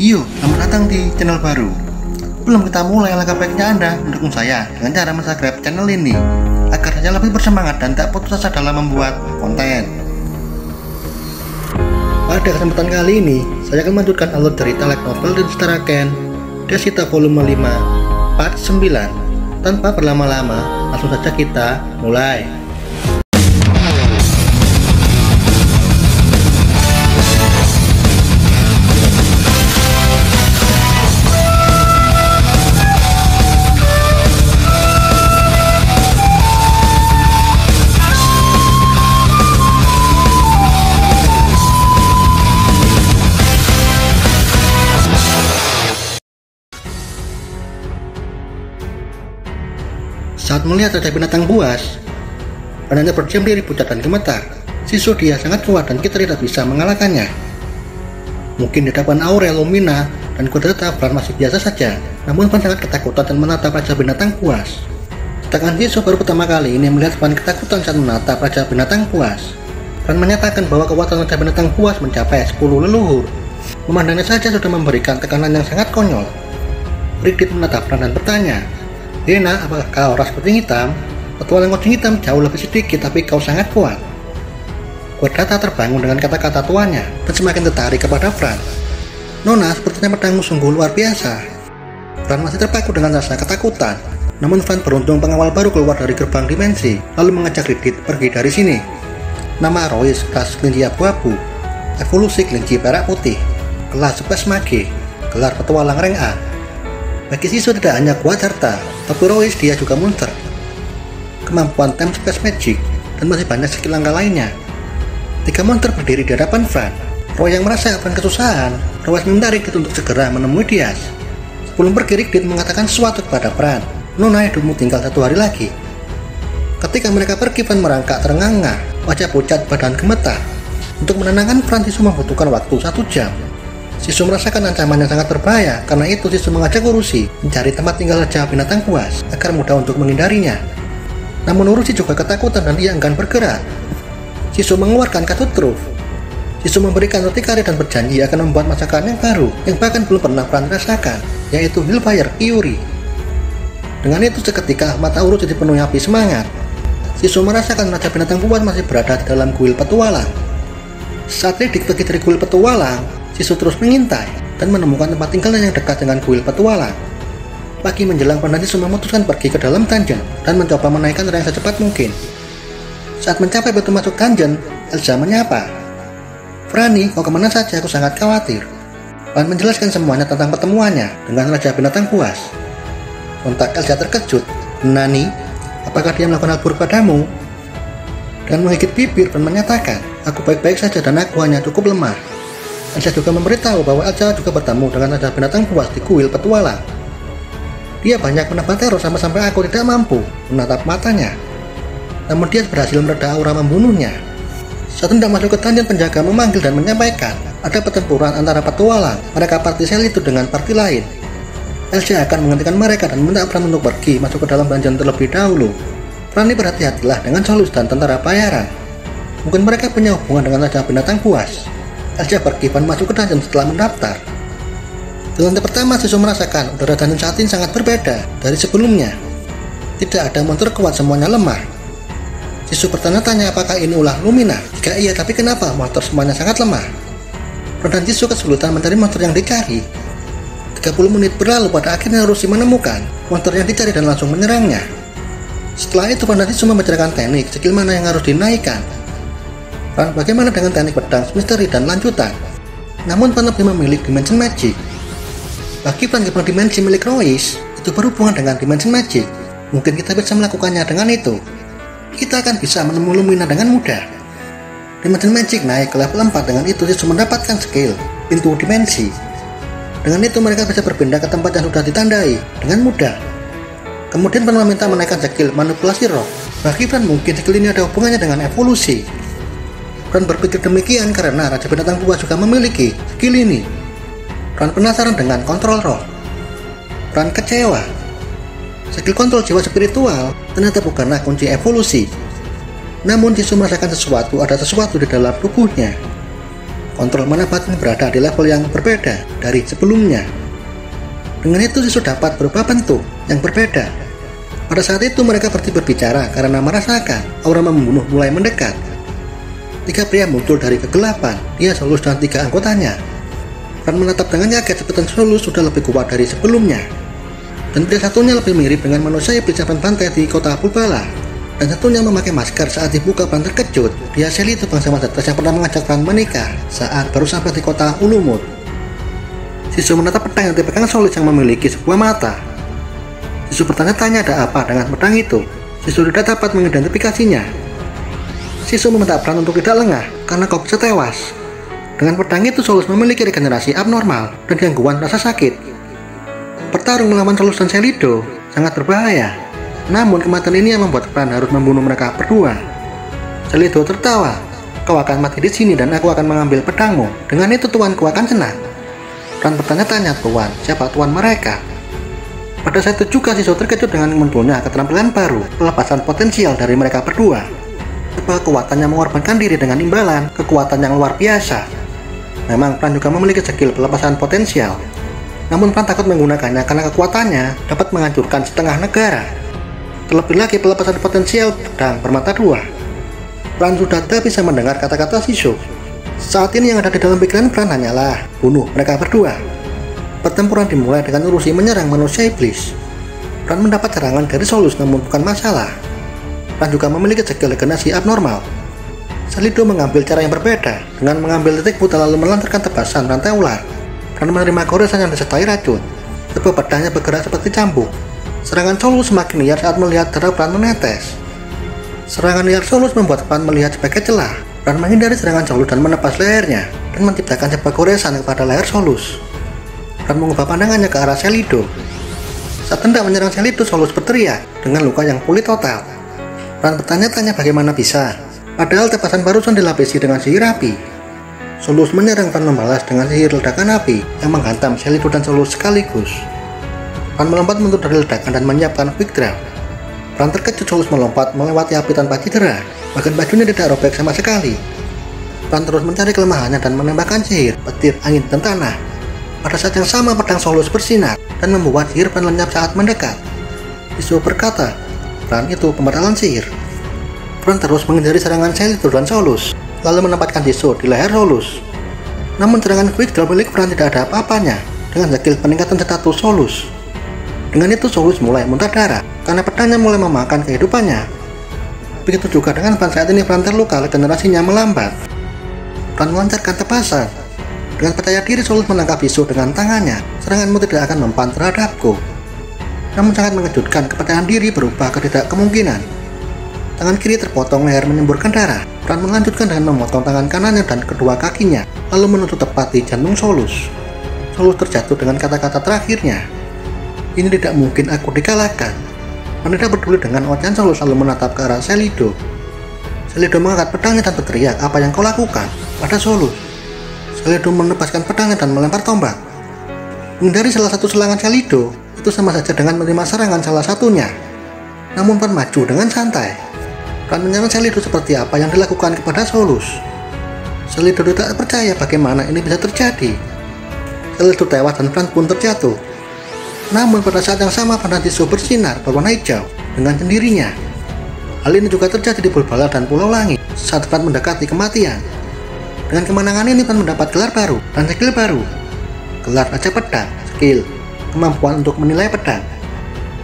Yo, selamat datang di channel baru. Belum kita mulai, langkah baiknya Anda mendukung saya dengan cara subscribe channel ini agar saya lebih bersemangat dan tak putus asa dalam membuat konten. Pada kesempatan kali ini, saya akan melanjutkan alur cerita light novel dan Ken Desita volume 5 part 9. Tanpa berlama-lama, langsung saja kita mulai. Saat melihat Raja Binatang buas, badannya berdiam diri pucat dan gemetar. Sisu dia sangat kuat dan kita tidak bisa mengalahkannya. Mungkin di depan Aurel, Lumina, dan Kudeta Fran masih biasa saja, namun Fran sangat ketakutan dan menatap Raja Binatang buas. Sedangkan Sisu baru pertama kali ini melihat Fran ketakutan saat menatap Raja Binatang buas. Fran menyatakan bahwa kekuatan Raja Binatang buas mencapai 10 leluhur. Memandangnya saja sudah memberikan tekanan yang sangat konyol. Brigit menatap Fran dan bertanya, "Dena, apakah kau ras kucing hitam? Petualang kucing hitam jauh lebih sedikit, tapi kau sangat kuat." Kudeta terbangun dengan kata-kata tuanya dan semakin tertarik kepada Fran. "Nona, sepertinya pedangmu sungguh luar biasa." Fran masih terpaku dengan rasa ketakutan. Namun Fran beruntung pengawal baru keluar dari gerbang dimensi, lalu mengajak Brigit pergi dari sini. Nama Royce, kelas kelinci abu-abu, evolusi kelinci perak putih, kelas Space Mage, gelar petualang rank A. Bagi Sisu tidak hanya kuat harta, tapi Royce dia juga monster, kemampuan Time Space Magic, dan masih banyak skill langka lainnya. 3 monster berdiri di hadapan Fran. Roy yang merasa Fran kesusahan, Royce meminta Rigid untuk segera menemui Dias. Sebelum pergi, Rigid mengatakan sesuatu kepada Fran. "Nona, hidupmu tinggal 1 hari lagi." Ketika mereka pergi, Fran merangkak terengah-engah, wajah pucat, badan gemetar. Untuk menenangkan Fran, Sisu membutuhkan waktu 1 jam. Sisu merasakan ancaman yang sangat berbahaya, karena itu Sisu mengajak Urushi mencari tempat tinggal Raja Binatang buas agar mudah untuk menghindarinya. Namun Urushi juga ketakutan dan ia enggan bergerak. Sisu mengeluarkan kartu truf. Sisu memberikan roti kari dan berjanji akan membuat masakan yang baru yang bahkan belum pernah Fran rasakan, yaitu Hellfire Kyuri. Dengan itu seketika mata Urushi dipenuhi api semangat. Sisu merasakan Raja Binatang buas masih berada di dalam kuil petualang. Saat Rigid pergi dari kuil petualang, Sisu terus mengintai dan menemukan tempat tinggalnya yang dekat dengan kuil petualang. Pagi menjelang, Fran dan Sisu memutuskan pergi ke dalam dungeon dan mencoba menaikkan rank secepat mungkin. Saat mencapai pintu masuk dungeon, Elsa menyapa, "Franny, kau kemana saja? Aku sangat khawatir." Fran menjelaskan semuanya tentang pertemuannya dengan Raja Binatang buas. Sontak Elsa terkejut. "Nani, apakah dia melakukan hal buruk padamu?" Dengan menggigit bibir, Fran menyatakan, "Aku baik-baik saja dan aku hanya cukup lemah." Elsa juga memberitahu bahwa Elsa juga bertemu dengan Raja Binatang buas di kuil petualang. Dia banyak menebar teror sampai aku tidak mampu menatap matanya. Namun dia berhasil mereda aura membunuhnya. Saat hendak masuk ke dungeon, penjaga memanggil dan menyampaikan ada pertempuran antara petualang. Mereka party sel itu dengan party lain. Elsa akan menghentikan mereka dan meminta Fran untuk pergi masuk ke dalam dungeon terlebih dahulu. Fran, berhati-hatilah dengan Solus dan tentara bayaran. Mungkin mereka punya hubungan dengan Raja Binatang buas. Elsa pergi dan masuk ke dungeon setelah mendaftar. Di lantai pertama, Sisu merasakan udara dungeon saat ini sangat berbeda dari sebelumnya. Tidak ada monster kuat, semuanya lemah. Sisu bertanya-tanya apakah ini ulah Lumina. Jika iya, tapi kenapa monster semuanya sangat lemah? Fran dan Sisu kesulitan mencari monster yang dicari. 30 menit berlalu, pada akhirnya Urushi menemukan monster yang dicari dan langsung menyerangnya. Setelah itu, Fran dan Sisu membicarakan teknik skill mana yang harus dinaikkan. Fran, bagaimana dengan teknik pedang, misteri, dan lanjutan? Namun Fran lebih memilih Dimension Magic. Bagi Fran, gerbang dimensi milik Royce itu berhubungan dengan Dimension Magic. Mungkin kita bisa melakukannya dengan itu. Kita akan bisa menemui Lumina dengan mudah. Dimension Magic naik ke level 4, dengan itu Sisu mendapatkan skill pintu dimensi. Dengan itu mereka bisa berpindah ke tempat yang sudah ditandai dengan mudah. Kemudian Fran meminta menaikkan skill manipulasi roh. Bagi Fran, mungkin skill ini ada hubungannya dengan evolusi. Fran berpikir demikian karena Raja Binatang buas juga memiliki skill ini. Fran penasaran dengan kontrol roh. Fran kecewa. Skill kontrol jiwa spiritual ternyata bukanlah kunci evolusi. Namun Sisu merasakan ada sesuatu di dalam tubuhnya. kontrol mana batin berada di level yang berbeda dari sebelumnya. Dengan itu Sisu dapat berubah bentuk yang berbeda. Pada saat itu mereka berbicara karena merasakan aura membunuh mulai mendekat. 3 pria muncul dari kegelapan, dia Solus dan 3 anggotanya. Ran menatap dengan kaget sebutan Solus sudah lebih kuat dari sebelumnya. Dan pria satunya lebih mirip dengan manusia iblis yang berbantai di kota Bulbala. Dan satunya memakai masker saat dibuka. Ran terkejut, dia Shelly itu bangsa Madrasah yang pernah mengajak Ran menikah saat baru sampai di kota Ulumut. Sisu menatap pedang yang dipegang Solus yang memiliki sebuah mata. Sisu bertanya-tanya ada apa dengan pedang itu. Sisu tidak dapat mengidentifikasinya. Sisu meminta Ran untuk tidak lengah karena kau bisa tewas. Dengan pedang itu Solus memiliki regenerasi abnormal dan gangguan rasa sakit. Bertarung melawan Solus dan Selido sangat berbahaya. Namun kematian ini yang membuat Ran harus membunuh mereka berdua. Selido tertawa, kau akan mati di sini dan aku akan mengambil pedangmu. Dengan itu tuanku akan senang. Ran bertanya-tanya, tuan, siapa tuan mereka? Pada saat itu juga Sisu terkejut dengan munculnya keterampilan baru, pelepasan potensial dari mereka berdua. Sebuah kekuatannya mengorbankan diri dengan imbalan kekuatan yang luar biasa. Memang Ran juga memiliki skill pelepasan potensial. Namun Ran takut menggunakannya karena kekuatannya dapat menghancurkan setengah negara. Terlebih lagi pelepasan potensial pedang bermata 2. Ran sudah tidak bisa mendengar kata-kata Sisu. Saat ini yang ada di dalam pikiran Ran hanyalah bunuh mereka berdua. Pertempuran dimulai dengan Urusi menyerang manusia iblis. Ran mendapat serangan dari Solus namun bukan masalah. Ran juga memiliki skill regenerasi abnormal. Selido mengambil cara yang berbeda dengan mengambil titik buta lalu melancarkan tebasan rantai ular. Ran menerima goresan yang disertai racun. Sebuah pedangnya bergerak seperti cambuk. Serangan Solus semakin liar saat melihat darah Ran menetes. Serangan liar Solus membuat Ran melihat sebagai celah. Ran menghindari serangan Solus dan menebas lehernya dan menciptakan sebuah goresan kepada leher Solus. Ran mengubah pandangannya ke arah Selido. Saat hendak menyerang Selido, Solus berteriak dengan luka yang pulih total. Ran bertanya-tanya bagaimana bisa, padahal tebasan barusan dilapisi dengan sihir api. Solus menyerang Ran membalas dengan sihir ledakan api yang menghantam Selido dan Solus sekaligus. Ran melompat mundur dari ledakan dan menyiapkan quick draw. Ran terkejut Solus melompat melewati api tanpa cedera, bahkan bajunya tidak robek sama sekali. Ran terus mencari kelemahannya dan menembakkan sihir, petir, angin, dan tanah. Pada saat yang sama pedang Solus bersinar dan membuat sihir Ran lenyap saat mendekat. Sisu berkata, Ran itu pembatalan sihir. Ran terus menghindari serangan Selido dan Solus, lalu menempatkan Sisu di leher Solus. Namun serangan quick draw milik Ran tidak ada apa-apanya dengan skill peningkatan status Solus. Dengan itu Solus mulai muntah darah karena pedangnya mulai memakan kehidupannya. Begitu juga dengan Ran saat ini Ran terluka, regenerasinya melambat. Ran melancarkan tebasan. Dengan percaya diri Solus menangkap Sisu dengan tangannya. Seranganmu tidak akan mempan terhadapku. Namun sangat mengejutkan, kepercayaan diri berubah ke tidak kemungkinan. Tangan kiri terpotong, leher menyemburkan darah. Ran melanjutkan dengan memotong tangan kanannya dan kedua kakinya, lalu menusuk tepat di jantung Solus. Solus terjatuh dengan kata-kata terakhirnya, ini tidak mungkin aku dikalahkan. Ran tidak peduli dengan ocehan Solus lalu menatap ke arah Selido. Selido mengangkat pedangnya dan berteriak, apa yang kau lakukan pada Solus? Selido menebaskan pedangnya dan melempar tombak. Menghindari salah satu serangan Selido itu sama saja dengan menerima serangan salah satunya. Namun Ran maju dengan santai. Ran menyerang Selido seperti apa yang dilakukan kepada Solus. Selido tidak percaya bagaimana ini bisa terjadi. Selido tewas dan Ran pun terjatuh. Namun pada saat yang sama pedang Sisu bersinar berwarna hijau dengan sendirinya. Hal ini juga terjadi di Bulbala dan Pulau Langit saat Ran mendekati kematian. Dengan kemenangan ini Ran mendapat gelar baru dan skill baru. Gelar Raja Pedang, skill, kemampuan untuk menilai pedang.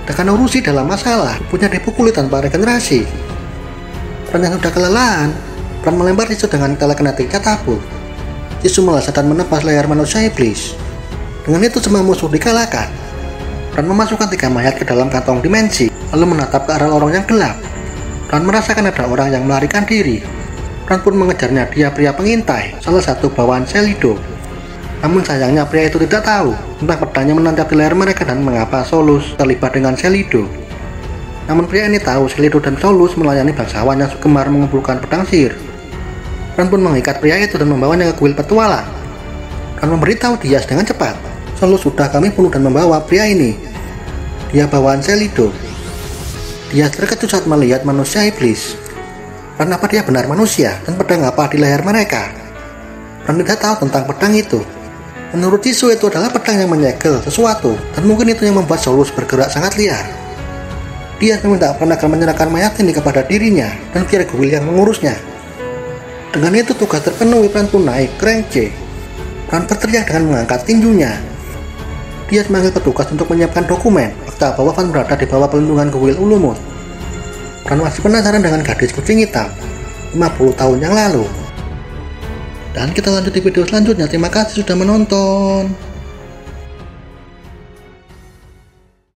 Dengan Urusi dalam masalah, punya dipukuli tanpa regenerasi. Ran yang sudah kelelahan, Ran melempar Sisu dengan telekinetik catapult. Sisu melesat dan menebas leher manusia iblis. Dengan itu semua musuh dikalahkan. Ran memasukkan 3 mayat ke dalam kantong dimensi, lalu menatap ke arah lorong yang gelap. Ran merasakan ada orang yang melarikan diri. Ran pun mengejarnya, dia pria pengintai, salah satu bawaan Selido. Namun sayangnya pria itu tidak tahu tentang pedangnya menancap di leher mereka dan mengapa Solus terlibat dengan Selido. Namun pria ini tahu Selido dan Solus melayani bangsawan yang gemar mengumpulkan pedang sihir. Ran pun mengikat pria itu dan membawanya ke kuil petualang. Ran memberitahu Dias dengan cepat, Solus sudah kami bunuh dan membawa pria ini. Dia bawaan Selido. Dias terkejut saat melihat manusia iblis. Ran apa dia benar manusia dan pedang apa di leher mereka? dan tidak tahu tentang pedang itu. Menurut Jisoo itu adalah pedang yang menyegel sesuatu, dan mungkin itu yang membuat Solus bergerak sangat liar. Dia meminta Fran agar menyerahkan mayat ini kepada dirinya, dan biar Guil yang mengurusnya. Dengan itu tugas terpenuhi. Fran pun naik ke rank C. Fran berteriak dengan mengangkat tinjunya. Dia memanggil petugas untuk menyiapkan dokumen, fakta bahwa Fran berada di bawah pelindungan Guil Ulumut. Fran masih penasaran dengan gadis kucing hitam 50 tahun yang lalu. Dan kita lanjut di video selanjutnya. Terima kasih sudah menonton.